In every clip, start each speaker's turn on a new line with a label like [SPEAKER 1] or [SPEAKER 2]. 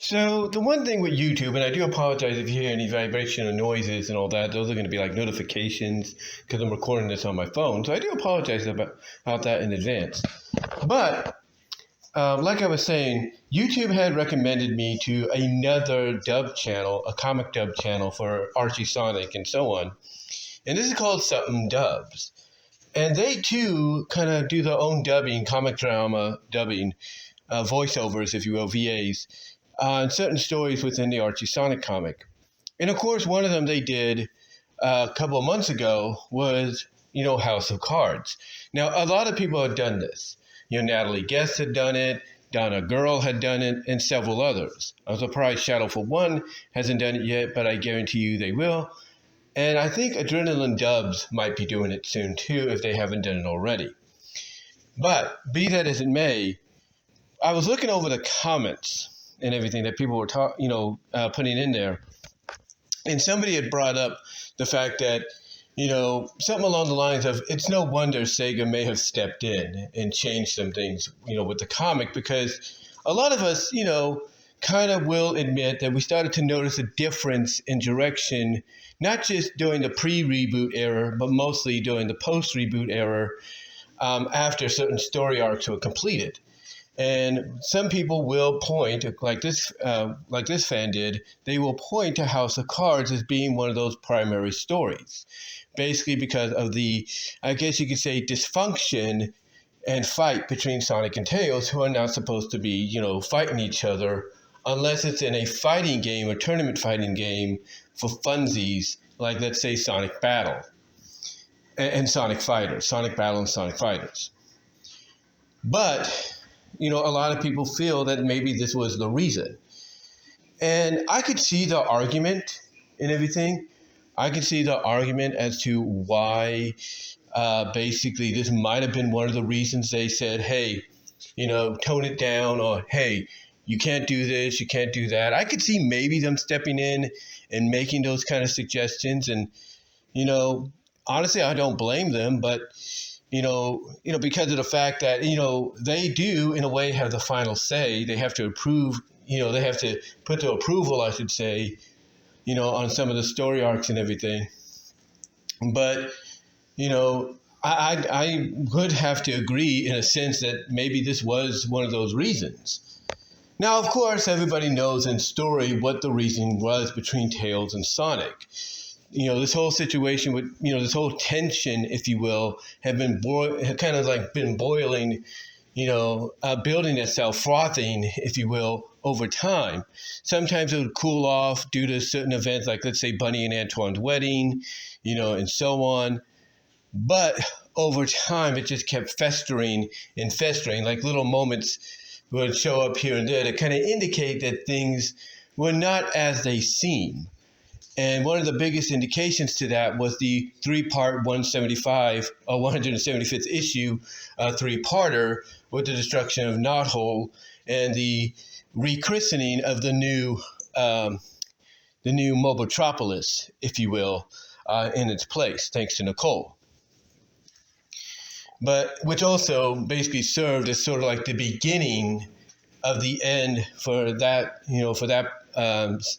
[SPEAKER 1] So the one thing with YouTube, and I do apologize if you hear any vibration or noises and all that, those are going to be like notifications because I'm recording this on my phone. So I do apologize about that in advance. But like I was saying, YouTube had recommended me to another dub channel, a comic dub channel for Archie, Sonic, and so on. And this is called Something Dubs. And they too kind of do their own dubbing, comic drama dubbing, voiceovers, if you will, VAs, on certain stories within the Archie Sonic comic. And of course, one of them they did a couple of months ago was, House of Cards. Now, a lot of people have done this. Natalie Guest had done it, Donna Girl had done it, and several others. I'm surprised Shadow for One hasn't done it yet, but I guarantee you they will. And I think Adrenaline Dubs might be doing it soon too if they haven't done it already. But be that as it may, I was looking over the comments and everything that people were putting in there, and somebody had brought up the fact that something along the lines of it's no wonder Sega may have stepped in and changed some things with the comic, because a lot of us kind of will admit that we started to notice a difference in direction, not just during the pre-reboot era, but mostly during the post-reboot era, after certain story arcs were completed. And some people will point, like this fan did, they will point to House of Cards as being one of those primary stories, basically because of the, I guess you could say, dysfunction and fight between Sonic and Tails, who are not supposed to be, fighting each other unless it's in a fighting game, a tournament fighting game for funsies, like let's say Sonic Battle and Sonic Fighters, Sonic Battle and Sonic Fighters. But a lot of people feel that maybe this was the reason. And I could see the argument and everything. I could see the argument as to why basically this might have been one of the reasons they said, hey, tone it down, or hey, you can't do this, you can't do that. I could see maybe them stepping in and making those kind of suggestions. And, honestly, I don't blame them, but because of the fact that, they do, in a way, have the final say. They have to approve, they have to put the approval, I should say, on some of the story arcs and everything. But, I would have to agree in a sense that maybe this was one of those reasons. Now, of course, everybody knows in story what the reason was between Tails and Sonic. This whole situation with, this whole tension, if you will, had been been boiling, building itself, frothing, if you will, over time. Sometimes it would cool off due to certain events, like let's say Bunny and Antoine's wedding, and so on. But over time, it just kept festering and festering, like little moments would show up here and there to kind of indicate that things were not as they seem. And one of the biggest indications to that was the three-part 175th issue, three-parter, with the destruction of Knothole and the rechristening of the new Mobotropolis, if you will, in its place, thanks to Nicole. But which also basically served as sort of like the beginning of the end for that,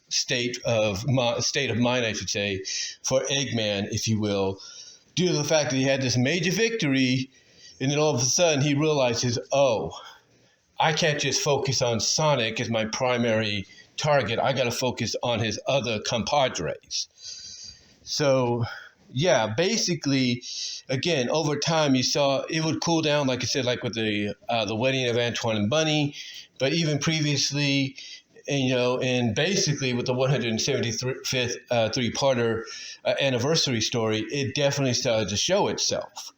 [SPEAKER 1] state of mind, I should say, for Eggman, if you will, due to the fact that he had this major victory, and then all of a sudden he realizes, oh, I can't just focus on Sonic as my primary target. I got to focus on his other compadres. So, yeah, basically, again, over time you saw it would cool down, like I said, like with the wedding of Antoine and Bunny, but even previously, and basically with the 175th three-parter anniversary story, it definitely started to show itself.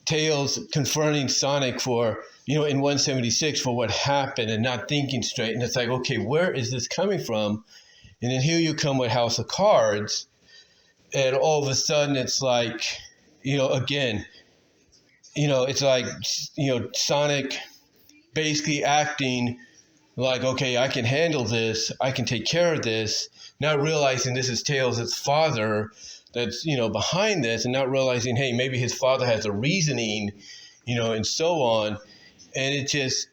[SPEAKER 1] Tails confronting Sonic for, in 176 for what happened and not thinking straight. And it's like, okay, where is this coming from? And then here you come with House of Cards, and all of a sudden it's like, again, it's like, Sonic basically acting like, okay, I can handle this, I can take care of this, not realizing this is Tails' father that's, behind this, and not realizing, hey, maybe his father has a reasoning, and so on. And it just,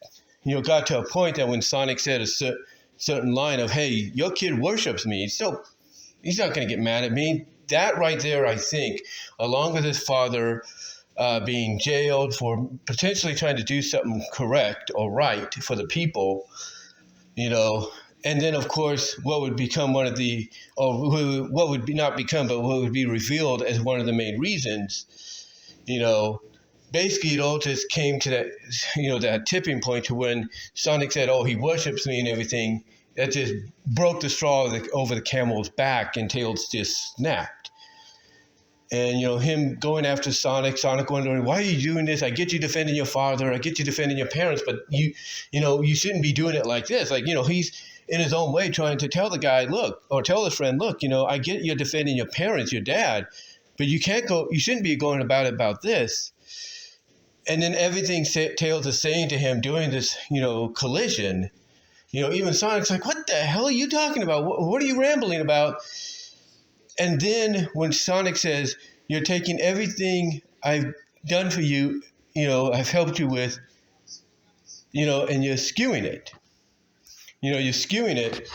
[SPEAKER 1] got to a point that when Sonic said a certain line of, hey, your kid worships me, so he's not going to get mad at me. That right there, I think, along with his father being jailed for potentially trying to do something correct or right for the people, and then, of course, what would become one of the, or what would be not become, but what would be revealed as one of the main reasons, basically it all just came to that, that tipping point to when Sonic said, oh, he worships me and everything. That just broke the straw over the camel's back, and Tails just snapped. And, him going after Sonic wondering, why are you doing this? I get you defending your father. I get you defending your parents, but you shouldn't be doing it like this. Like, he's in his own way trying to tell the guy, look, or tell his friend, look, I get you're defending your parents, your dad, but you shouldn't be going about this. And then everything Tails is saying to him during this, collision, even Sonic's like, what the hell are you talking about? What are you rambling about? And then when Sonic says, you're taking everything I've done for you, I've helped you with, and you're skewing it. You're skewing it.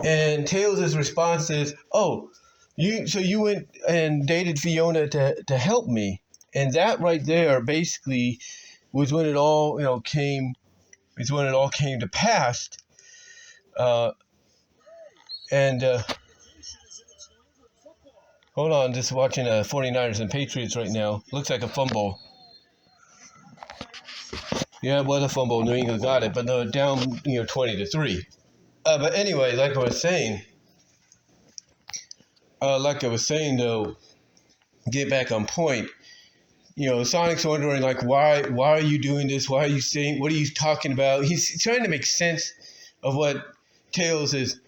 [SPEAKER 1] And Tails' response is, oh, you went and dated Fiona to help me. And that right there basically was when it all, came to pass. Hold on, just watching 49ers and Patriots right now. Looks like a fumble. Yeah, it was a fumble. New England got it, but they're down, 20-3. But anyway, like I was saying, though, get back on point. Sonic's wondering, like, why are you doing this? Why are you saying? What are you talking about? He's trying to make sense of what Tails is,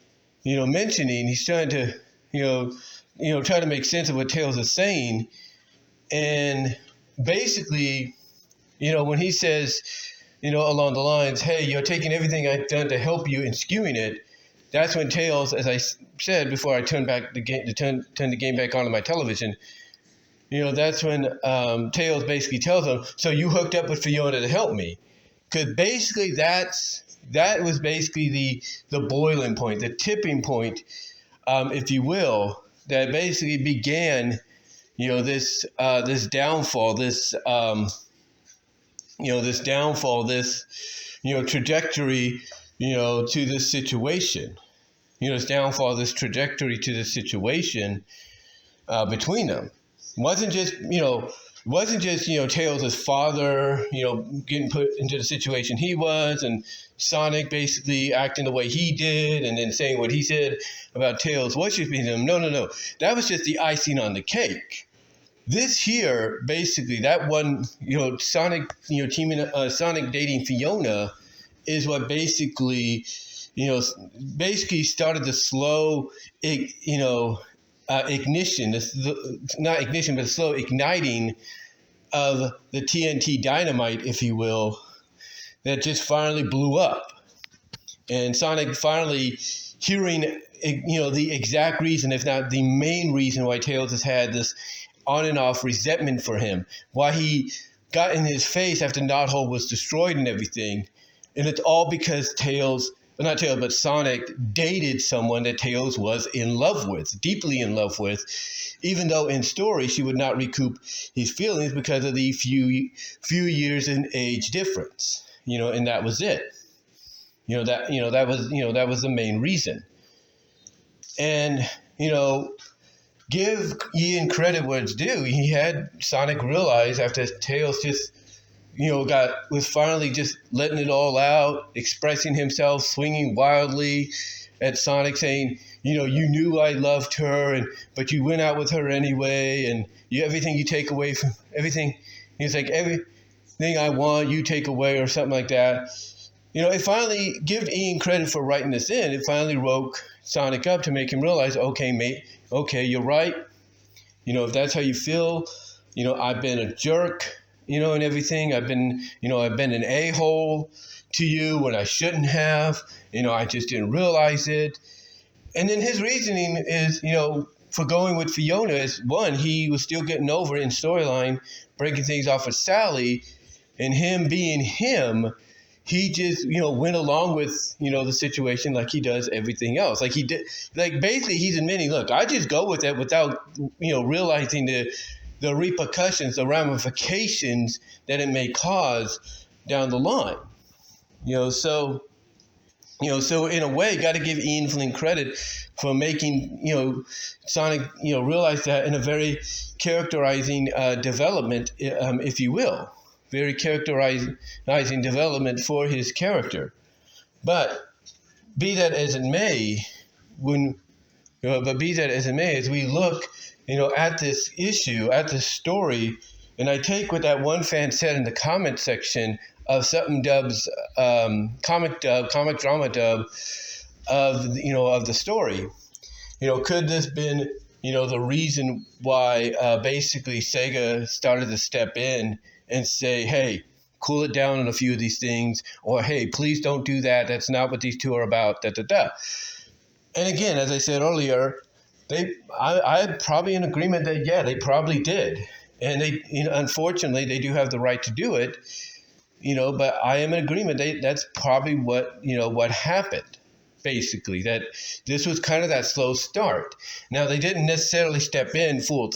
[SPEAKER 1] mentioning. He's trying to, try to make sense of what Tails is saying. And basically, when he says, along the lines, hey, you're taking everything I've done to help you and skewing it, that's when Tails, as I said before I turned back the game, turn the game back onto my television, that's when Tails basically tells him, so you hooked up with Fiona to help me. Because basically that was basically the boiling point, the tipping point, if you will, that basically began, this downfall, this trajectory, to this situation, this downfall, this trajectory to this situation between them. It wasn't just Tails' father, getting put into the situation he was, and Sonic basically acting the way he did, and then saying what he said about Tails worshiping him. No. That was just the icing on the cake. This here, basically, that one, Sonic, Sonic dating Fiona is what basically started the slow, ignition, not ignition, but slow igniting of the TNT dynamite, if you will, that just finally blew up. And Sonic finally hearing, the exact reason, if not the main reason, why Tails has had this on and off resentment for him, why he got in his face after Knothole was destroyed and everything. And it's all because Sonic dated someone that Tails was in love with, deeply in love with, even though in story she would not recoup his feelings because of the few years in age difference, and that was it. That was the main reason. And, give Ian credit where it's due. He had Sonic realize after Tails just was finally just letting it all out, expressing himself, swinging wildly at Sonic, saying, you knew I loved her, but you went out with her anyway, and everything you take away from everything, he's like, everything I want, you take away, or something like that. It finally, give Ian credit for writing this in. It finally woke Sonic up to make him realize, okay, mate, okay, you're right. If that's how you feel, I've been a jerk, and everything. I've been an a-hole to you when I shouldn't have. I just didn't realize it. And then his reasoning is, for going with Fiona is, one, he was still getting over in storyline, breaking things off with Sally, and him being him, he just, went along with, the situation like he does everything else. Like he did, like basically he's admitting, look, I just go with it without, realizing the repercussions, the ramifications that it may cause down the line. So in a way, got to give Ian Flynn credit for making, Sonic, realize that in a very characterizing development, if you will. Very characterizing development for his character. But be that as it may, as we look, at this issue, at this story, and I take what that one fan said in the comment section of Sutton Dub's comic drama dub of the story. Could this been the reason why basically Sega started to step in and say, hey, cool it down on a few of these things, or hey, please don't do that. That's not what these two are about. And again, as I said earlier, I'm probably in agreement that they probably did, and they, unfortunately, they do have the right to do it. But I am in agreement. That's probably what happened. Basically, that this was kind of that slow start. Now they didn't necessarily step in full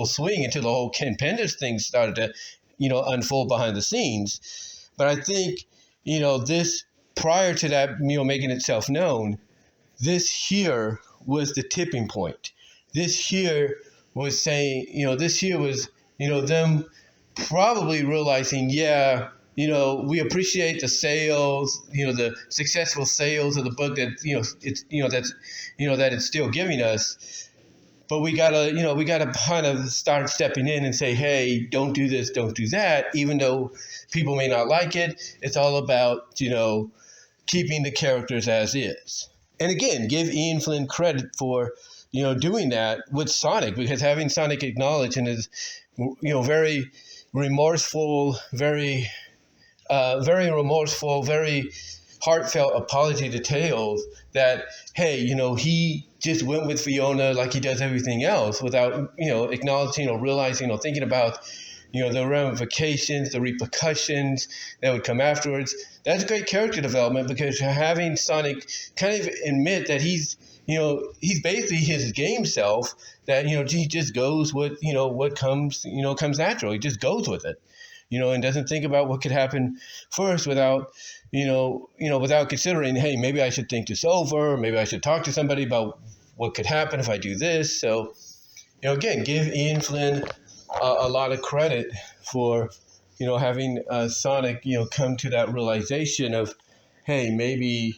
[SPEAKER 1] swing until the whole Ken Penders thing started to unfold behind the scenes. But I think, this prior to that, making itself known, this here was the tipping point. This here was saying, this here was, them probably realizing, we appreciate the sales, the successful sales of the book that, that it's still giving us. But we gotta kind of start stepping in and say, hey, don't do this, don't do that. Even though people may not like it, it's all about, keeping the characters as is. And again, give Ian Flynn credit for, doing that with Sonic, because having Sonic acknowledge in his, very remorseful, very heartfelt apology to Tails that, hey, he just went with Fiona like he does everything else without, acknowledging or realizing or thinking about, the ramifications, the repercussions that would come afterwards. That's great character development, because having Sonic kind of admit that he's basically his game self, that, he just goes with, what comes natural. He just goes with it. And doesn't think about what could happen first without, without considering, hey, maybe I should think this over. Maybe I should talk to somebody about what could happen if I do this. So, again, give Ian Flynn a lot of credit for, having Sonic, come to that realization of, hey, maybe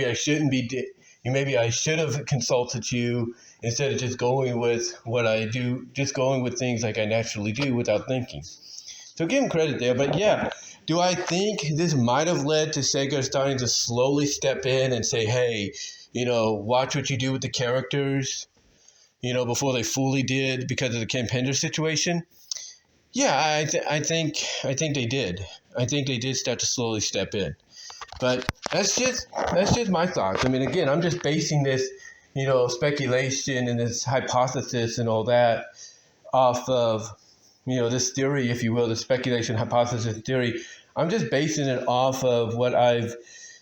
[SPEAKER 1] I shouldn't be, maybe I should have consulted you instead of just going with what I do, just going with things like I naturally do without thinking. So give him credit there. But yeah, do I think this might have led to Sega starting to slowly step in and say, hey, watch what you do with the characters, before they fully did because of the Ken Penders situation? Yeah, I think they did. I think they did start to slowly step in. But that's just my thoughts. I mean, again, I'm just basing this, speculation and this hypothesis and all that off of, this theory, if you will, the speculation hypothesis theory. I'm just basing it off of what I've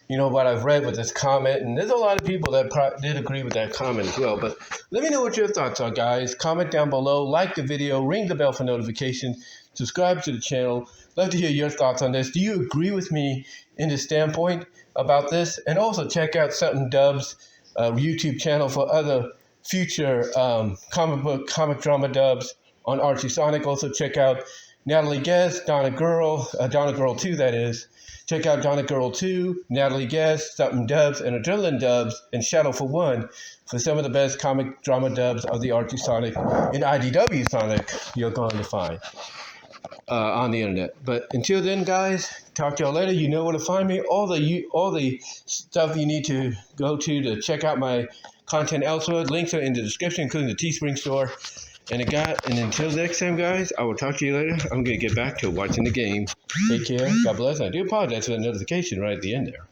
[SPEAKER 1] read with this comment. And there's a lot of people that did agree with that comment as well. But let me know what your thoughts are, guys. Comment down below, like the video, ring the bell for notifications, subscribe to the channel. Love to hear your thoughts on this. Do you agree with me in the standpoint about this? And also check out Sutton Dub's YouTube channel for other future comic drama dubs on Archie Sonic. Also check out Natalie Guest, Donna Girl 2, that is. Check out Donna Girl 2, Natalie Guest, Sutton Dubs, and Adrenaline Dubs, and Shadow for One for some of the best comic drama dubs of the Archie Sonic and IDW Sonic you're going to find on the internet. But until then, guys, talk to y'all later. You know where to find me. All the stuff you need to go to check out my content elsewhere. Links are in the description, including the Teespring store. And until next time, guys, I will talk to you later. I'm going to get back to watching the game. Take care. God bless. I do apologize for the notification right at the end there.